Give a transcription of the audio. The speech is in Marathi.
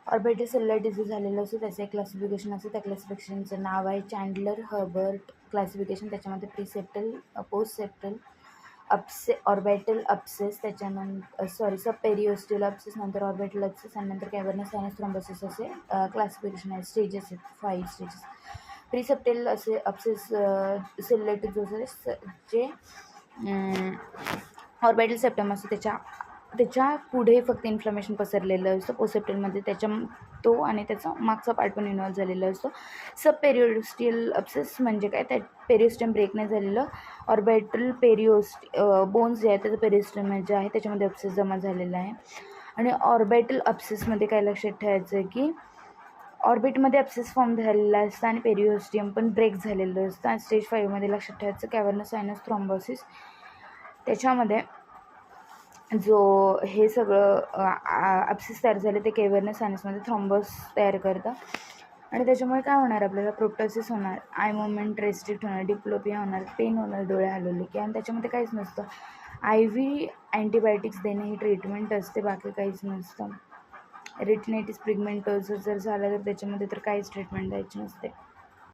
ऑर्बिटल सेल्युलर डिसीज झालेलं असतं, त्याचं एक क्लासिफिकेशन असतं. त्या क्लासिफिकेशनचं नाव आहे चॅन्डलर हर्बर्ट क्लासिफिकेशन. त्याच्यामध्ये प्रीसेप्टल, पोस्टसेप्टल, ऑर्बिटल अप्सेस, त्याच्यानंतर सब पेरिओस्टियल अप्सेस, नंतर ऑर्बिटल अप्सेस आणि नंतर कॅव्हर्नस सायनस थ्रोम्बोसिस असे क्लासिफिकेशन आहे. स्टेजेस आहेत 5 स्टेजेस. प्रीसेप्टल असे अप्सेस सेल्युलर डिसीज जे ऑर्बिटल सेप्टम असतो त्याच्या पुढे फक्त इन्फ्लमेशन पसरलेलं असतं. पोस्टसेप्टलमध्ये तो आणि त्याचा मागचा पार्ट पण इन्व्हॉल्व झालेला असतो. सब पेरिओस्टियल अप्सेस म्हणजे काय, त्या पेरिओस्टम ब्रेक नाही झालेलं, ऑर्बिटल बोन्स जे आहे त्याचं पेरिओस्टम जे आहे त्याच्यामध्ये अप्सेस जमा झालेला आहे. आणि ऑर्बिटल अप्सेसमध्ये काय लक्षात ठेवायचं आहे की ऑर्बिटमध्ये अप्सेस फॉर्म झालेला असतं आणि पेरिओस्टियम पण ब्रेक झालेलं असतं. आणि स्टेज 5मध्ये लक्षात ठेवायचं कॅव्हर्नस सायनस थ्रोम्बोसिस. त्याच्यामध्ये जो हे सगळं अप्सेस तयार झाले ते कॅव्हर्नस सायनसमध्ये थ्रोम्बस तयार करतं. आणि त्याच्यामुळे काय होणार, आपल्याला प्रोप्टोसिस होणार, आय मुवमेंट रेस्ट्रिक्ट होणार, डिप्लोपिया होणार, पेन होणार डोळे हलवले की. आणि त्याच्यामध्ये काहीच नसतं. IV अँटीबायोटिक्स देणे ही ट्रीटमेंट असते, बाकी काहीच नसतं. रेटिनायटिस पिगमेंटोसा जर झालं तर त्याच्यामध्ये तर काहीच ट्रीटमेंट द्यायची नसते.